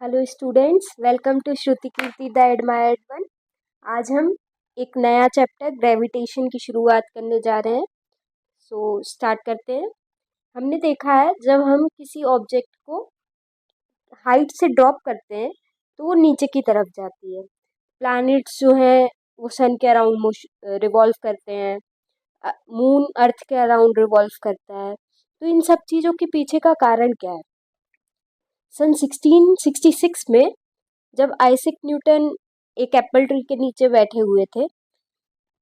Hello students, welcome to Shruti Kirti the admired one. आज हम एक नया चैप्टर ग्रेविटेशन की शुरुआत करने जा रहे हैं। स्टार्ट करते हैं। हमने देखा है जब हम किसी ऑब्जेक्ट को हाइट से ड्रॉप करते हैं तो वो नीचे की तरफ जाती है। प्लैनेट्स जो है वो सन के अराउंड रिवॉल्व करते हैं, मून अर्थ के अराउंड रिवॉल्व करता है। तो इन सब चीज़ों के पीछे का कारण क्या है? सन 1666 में जब आइजैक न्यूटन एक एप्पल ट्री के नीचे बैठे हुए थे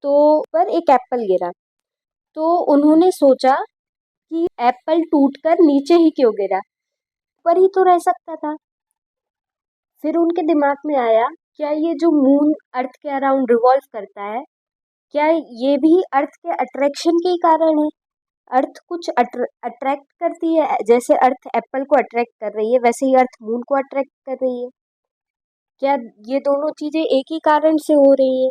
तो पर एक एप्पल गिरा, तो उन्होंने सोचा कि एप्पल टूटकर नीचे ही क्यों गिरा, ऊपर ही तो रह सकता था। फिर उनके दिमाग में आया, क्या ये जो मून अर्थ के अराउंड रिवॉल्व करता है, क्या ये भी अर्थ के अट्रैक्शन के ही कारण है? अर्थ कुछ अट्रैक्ट करती है, जैसे अर्थ एप्पल को अट्रैक्ट कर रही है वैसे ही अर्थ मून को अट्रैक्ट कर रही है। क्या ये दोनों चीजें एक ही कारण से हो रही है?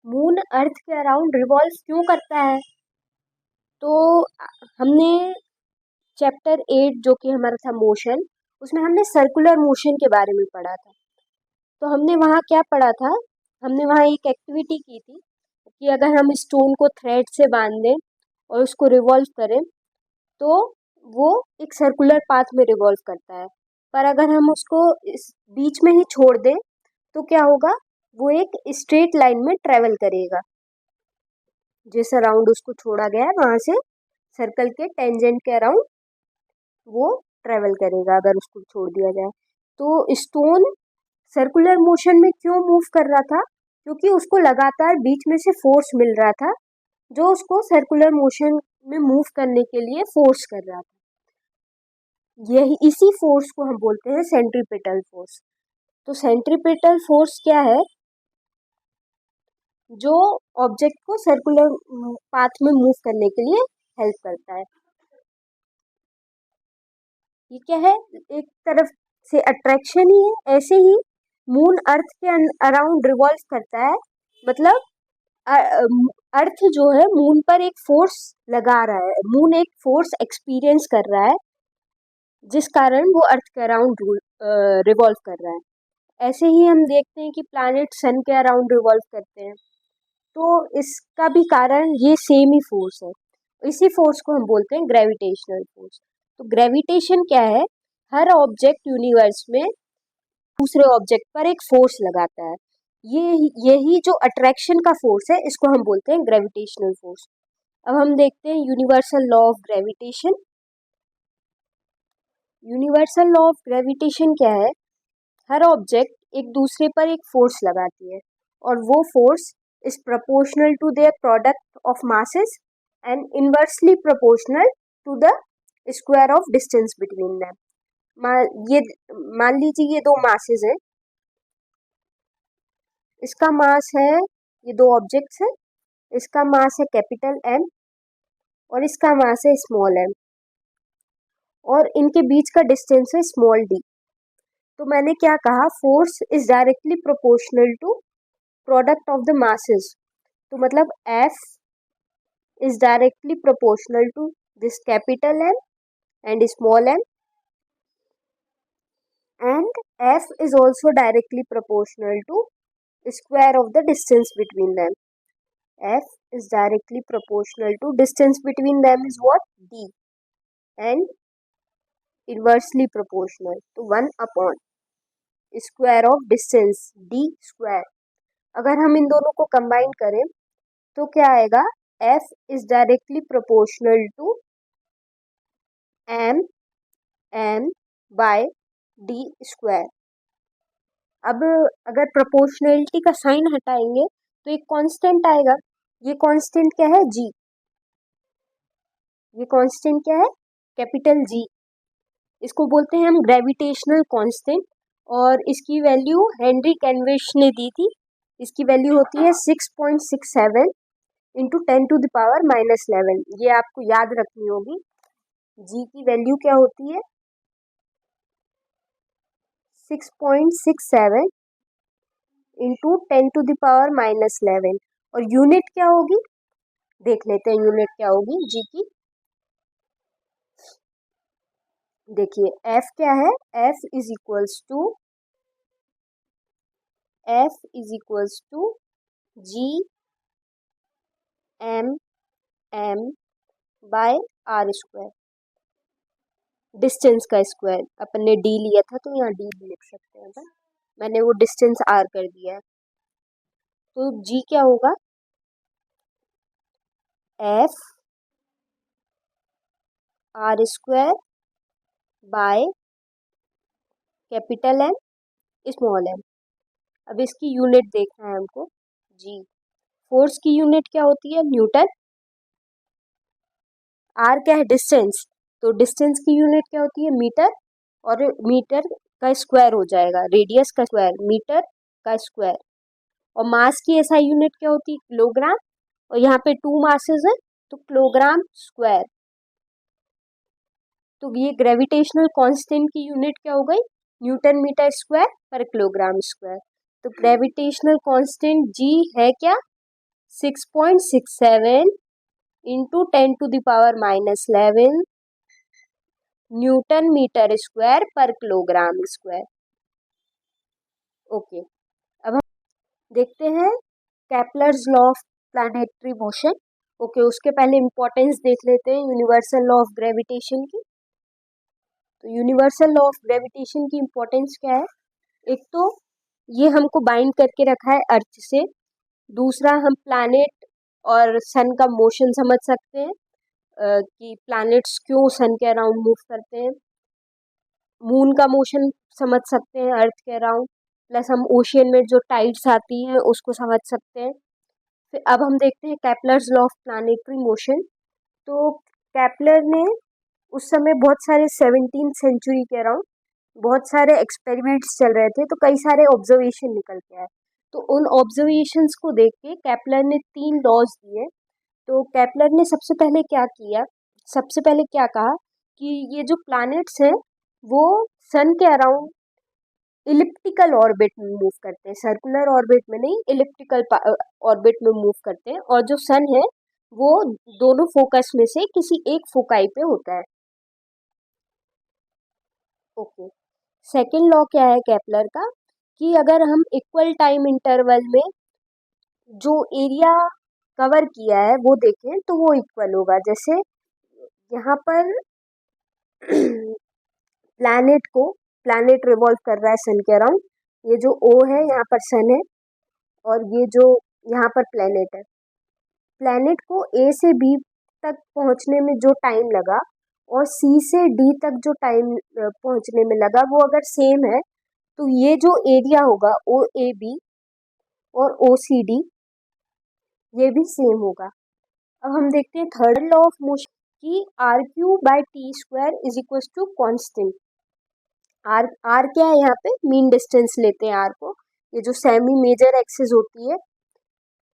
मून अर्थ के अराउंड रिवॉल्व क्यों करता है? तो हमने चैप्टर 8 जो कि हमारा था मोशन, उसमें हमने सर्कुलर मोशन के बारे में पढ़ा था। तो हमने वहाँ क्या पढ़ा था? हमने वहाँ एक एक्टिविटी की थी कि अगर हम स्टोन को थ्रेड से बांध दें और उसको रिवॉल्व करें तो वो एक सर्कुलर पाथ में रिवॉल्व करता है, पर अगर हम उसको इस बीच में ही छोड़ दें तो क्या होगा? वो एक स्ट्रेट लाइन में ट्रेवल करेगा। जिस अराउंड उसको छोड़ा गया है वहां से सर्कल के टेंजेंट के अराउंड वो ट्रेवल करेगा अगर उसको छोड़ दिया जाए। तो स्टोन सर्कुलर मोशन में क्यों मूव कर रहा था? क्योंकि उसको लगातार बीच में से फोर्स मिल रहा था जो उसको सर्कुलर मोशन में मूव करने के लिए फोर्स कर रहा था। यही इसी फोर्स को हम बोलते हैं सेंट्रीपिटल फोर्स। तो सेंट्रीपिटल फोर्स क्या है? जो ऑब्जेक्ट को सर्कुलर पाथ में मूव करने के लिए हेल्प करता है। ये क्या है? एक तरफ से अट्रैक्शन ही है। ऐसे ही मून अर्थ के अराउंड रिवॉल्व करता है, मतलब अर्थ जो है मून पर एक फोर्स लगा रहा है, मून एक फोर्स एक्सपीरियंस कर रहा है जिस कारण वो अर्थ के अराउंड रिवॉल्व कर रहा है। ऐसे ही हम देखते हैं कि प्लैनेट सन के अराउंड रिवॉल्व करते हैं, तो इसका भी कारण ये सेम ही फोर्स है। इसी फोर्स को हम बोलते हैं ग्रेविटेशनल फोर्स। तो ग्रेविटेशन क्या है? हर ऑब्जेक्ट यूनिवर्स में दूसरे ऑब्जेक्ट पर एक फोर्स लगाता है। ये यही जो अट्रैक्शन का फोर्स है इसको हम बोलते हैं ग्रेविटेशनल फोर्स। अब हम देखते हैं universal law of gravitation. Universal law of gravitation क्या है? हर ऑब्जेक्ट एक दूसरे पर एक फोर्स लगाती है और वो force is proportional to their product of masses and inversely proportional to the square of distance between them. ये मान लीजिए ये दो मासेस हैं, इसका मास है, ये दो ऑब्जेक्ट्स हैं, इसका मास है कैपिटल M और इसका मास है स्मॉल m और इनके बीच का डिस्टेंस है स्मॉल d। तो मैंने क्या कहा? Force is directly proportional to product of the masses. तो मतलब F is directly proportional to this capital M and small m, and F is also directly proportional to square of the distance between them. F is directly proportional to distance between them is what? D, and inversely proportional to 1 upon square of distance D square। अगर हम इन दोनों को combine करें तो क्या आएगा? F is directly proportional to m by d square. अब अगर प्रोपोर्शनलिटी का साइन हटाएंगे तो एक कांस्टेंट आएगा। ये कांस्टेंट क्या है? जी। ये कांस्टेंट क्या है? Capital G. इसको बोलते हैं हम ग्रेविटेशनल कांस्टेंट और इसकी वैल्यू हेनरी कैनविश ने दी थी। इसकी वैल्यू होती है 6.67 इंटू 10⁻⁻11। ये आपको याद रखनी होगी। जी की वैल्यू क्या होती है? 6.67 इंटू 10⁻⁻11 और यूनिट क्या होगी? देख लेते हैं यूनिट क्या होगी जी की। देखिए एफ क्या है, F is equals to G M M by R square, distance का स्क्वायर। अपन ने डी लिया था तो यहाँ डी भी लिख सकते हैं अपन, मैंने वो डिस्टेंस आर कर दिया है। तो जी क्या होगा, F R square by capital M small M. अब इसकी यूनिट देखना है हमको, जी। फोर्स की यूनिट क्या होती है, न्यूटन। आर क्या है, डिस्टेंस, तो डिस्टेंस की यूनिट क्या होती है, मीटर। और मीटर का स्क्वायर हो जाएगा, रेडियस का स्क्वायर, मीटर का स्क्वायर। और मास की एसआई यूनिट क्या होती है, किलोग्राम। और यहाँ पे 2 मासेस है तो किलोग्राम स्क्वायर। तो ये ग्रेविटेशनल कांस्टेंट की यूनिट क्या हो गई, न्यूटन मीटर स्क्वायर पर किलोग्राम स्क्वायर। तो ग्रेविटेशनल कांस्टेंट जी है क्या, 6.67 इंटू 10⁻⁻11 न्यूटन मीटर स्क्वायर पर किलोग्राम स्क्वायर। ओके, अब हम देखते हैं Kepler's law of planetary motion. Okay, उसके पहले इम्पोर्टेंस देख लेते हैं यूनिवर्सल लॉ ऑफ ग्रेविटेशन की। तो यूनिवर्सल लॉ ऑफ ग्रेविटेशन की इम्पोर्टेंस क्या है, एक तो ये हमको बाइंड करके रखा है अर्थ से, दूसरा हम प्लैनेट और सन का मोशन समझ सकते हैं, कि प्लैनेट्स क्यों सन के अराउंड मूव करते हैं, मून का मोशन समझ सकते हैं अर्थ के अराउंड, प्लस हम ओशियन में जो टाइड्स आती हैं उसको समझ सकते हैं। फिर अब हम देखते हैं Kepler's law of planetary motion. तो केपलर ने उस समय बहुत सारे 17th सेंचुरी के अराउंड बहुत सारे एक्सपेरिमेंट्स चल रहे थे, तो कई सारे ऑब्जर्वेशन निकल के आए। तो उन ऑब्जर्वेशंस को देख के केपलर ने 3 लॉज दिए। तो केपलर ने सबसे पहले क्या किया, सबसे पहले क्या कहा कि ये जो प्लैनेट्स हैं वो सन के अराउंड इलिप्टिकल ऑर्बिट में मूव करते हैं, सर्कुलर ऑर्बिट में नहीं, इलिप्टिकल ऑर्बिट में मूव करते हैं। और जो सन है वो दोनों फोकस में से किसी एक फोकाई पे होता है। ओके, सेकेंड लॉ क्या है केपलर का, कि अगर हम इक्वल टाइम इंटरवल में जो एरिया कवर किया है वो देखें तो वो इक्वल होगा। जैसे यहाँ पर प्लैनेट रिवॉल्व कर रहा है सन के अराउंड, ये जो ओ है यहाँ पर सन है, और ये जो यहाँ पर प्लैनेट है। प्लैनेट को ए से बी तक पहुँचने में जो टाइम लगा और सी से डी तक जो टाइम पहुँचने में लगा वो अगर सेम है, तो ये जो एरिया होगा ओ ए बी और ओ सी डी, ये भी सेम होगा। अब हम देखते हैं थर्ड लॉ ऑफ मोशन की, R cube by T square is equal to constant. R क्या है, यहाँ पे मीन डिस्टेंस लेते हैं आर को। ये जो सेमी मेजर एक्सिस होती है,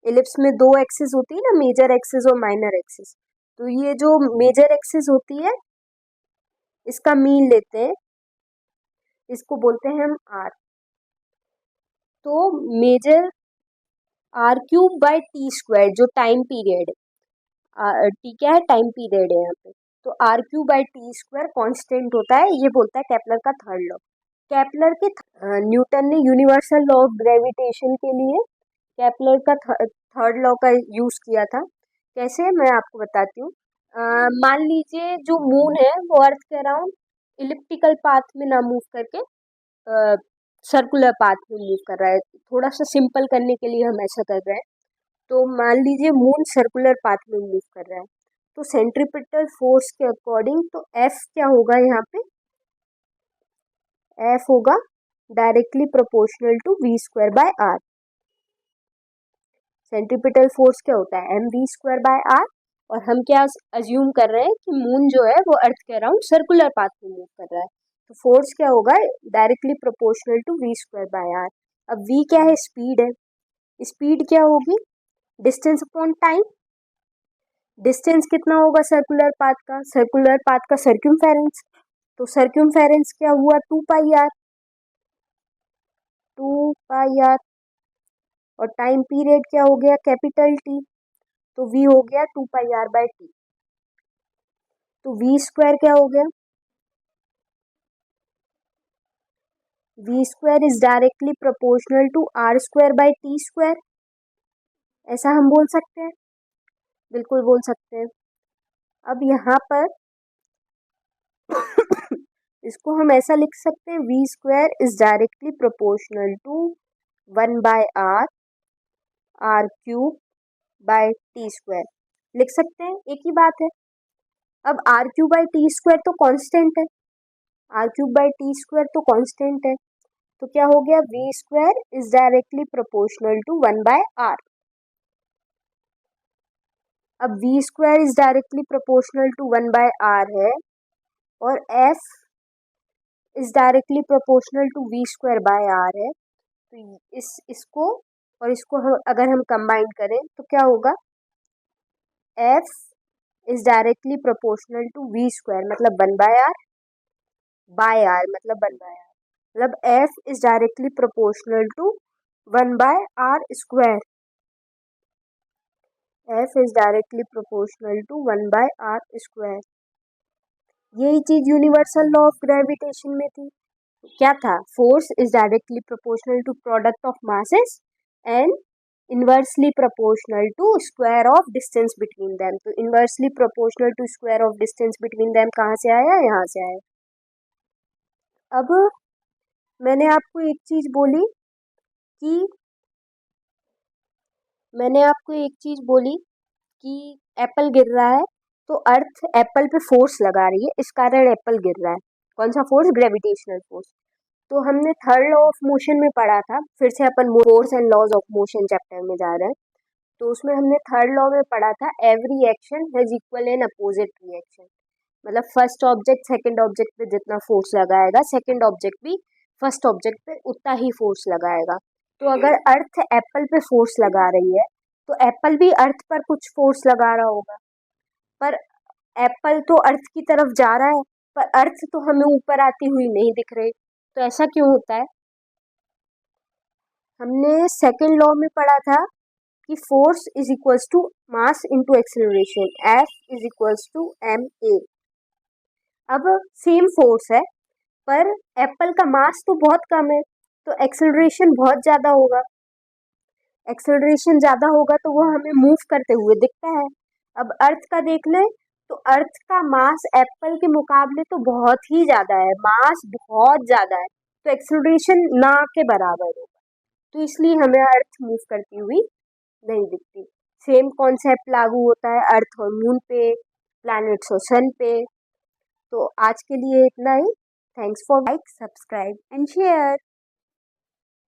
इलिप्स में 2 एक्सिस होती है ना, मेजर एक्सिस और माइनर एक्सिस। तो ये जो मेजर एक्सिस होती है इसका मीन लेते हैं, इसको बोलते हैं हम आर। तो measure R cube by T square जो टाइम पीरियड है, टी क्या है, टाइम पीरियड है यहाँ पे, तो R cube by T square constant होता है, ये बोलता है केपलर का थर्ड लॉ। केपलर के न्यूटन ने यूनिवर्सल लॉ ऑफ ग्रेविटेशन के लिए केपलर का थर्ड लॉ का यूज किया था। कैसे, मैं आपको बताती हूँ। मान लीजिए जो मून है वो अर्थ के अराउंड इलिप्टिकल पाथ में ना मूव करके सर्कुलर पाथ में मूव कर रहा है। थोड़ा सा सिंपल करने के लिए हम ऐसा कर रहे हैं। तो मान लीजिए मून सर्कुलर पाथ में मूव कर रहा है, तो सेंट्रीपिटल फोर्स के अकॉर्डिंग तो एफ क्या होगा, यहाँ पे एफ होगा directly proportional to V square by R. Centripetal force क्या होता है, M V square by R. और हम क्या अज्यूम कर रहे हैं कि मून जो है वो अर्थ के अराउंड सर्कुलर पाथ में मूव कर रहा है, तो फोर्स क्या होगा, directly proportional to V square by R. अब वी क्या है, स्पीड है, स्पीड क्या होगी, डिस्टेंस अपॉन टाइम। डिस्टेंस कितना होगा सर्कुलर पाथ का सर्क्यूमफेरेंस, तो सर्क्यूमफेरेंस क्या हुआ, 2 पाई आर, 2 पाई आर। और टाइम पीरियड क्या हो गया, कैपिटल टी, तो वी हो गया 2 पाई आर बाय टी। तो वी स्क्वायर क्या हो गया, v square is directly proportional to r square by t square, ऐसा हम बोल सकते हैं, बिल्कुल बोल सकते हैं। अब यहाँ पर इसको हम ऐसा लिख सकते हैं, v square is directly proportional to 1/r r cube by T square, लिख सकते हैं, एक ही बात है। अब r cube by T square तो कांस्टेंट है, r cube by T square तो कांस्टेंट है, तो क्या हो गया, v square is directly proportional to 1/r। अब v square is directly proportional to 1/r है, और f is directly proportional to v square by r है, तो इसको और इसको अगर हम कंबाइन करें तो क्या होगा, f is directly proportional to v square मतलब 1/r बाय r मतलब 1/r, मतलब f is directly proportional to 1/r square, f is directly proportional to 1/r square. यही चीज यूनिवर्सल लॉ ऑफ ग्रेविटेशन में थी, क्या था, force is directly proportional to product of masses and inversely proportional to square of distance between them. तो inversely proportional to square of distance between them कहाँ से आया, यहाँ से आया। अब मैंने आपको एक चीज बोली कि एप्पल गिर रहा है, तो अर्थ एप्पल पे फोर्स लगा रही है, इस कारण एप्पल गिर रहा है। कौन सा फोर्स, ग्रेविटेशनल फोर्स। तो हमने थर्ड लॉ ऑफ मोशन में पढ़ा था, फिर से अपन force and laws of motion chapter में जा रहे हैं, तो उसमें हमने थर्ड लॉ में पढ़ा था, every action has equal and opposite reaction, मतलब फर्स्ट ऑब्जेक्ट सेकंड ऑब्जेक्ट पे जितना फोर्स लगाएगा, सेकंड ऑब्जेक्ट भी फर्स्ट ऑब्जेक्ट पे उतना ही फोर्स लगाएगा। तो अगर अर्थ एप्पल पे फोर्स लगा रही है, तो एप्पल भी अर्थ पर कुछ फोर्स लगा रहा होगा, पर एप्पल तो अर्थ की तरफ जा रहा है, पर अर्थ तो हमें ऊपर आती हुई नहीं दिख रही, तो ऐसा क्यों होता है। हमने सेकंड लॉ में पढ़ा था कि force is equals to mass into acceleration, F is equals to M A. अब सेम फोर्स है, पर एप्पल का मास तो बहुत कम है, तो एक्सेलरेशन बहुत ज़्यादा होगा, एक्सेलरेशन ज़्यादा होगा तो वो हमें मूव करते हुए दिखता है। अब अर्थ का देख लें, तो अर्थ का मास एप्पल के मुकाबले तो बहुत ही ज़्यादा है, मास बहुत ज़्यादा है, तो एक्सेलरेशन ना के बराबर होगा, तो इसलिए हमें अर्थ मूव करती हुई नहीं दिखती। सेम कॉन्सेप्ट लागू होता है अर्थ और मून पे, प्लैनेट्स और सन पे। तो आज के लिए इतना ही। Thanks for like, subscribe and share.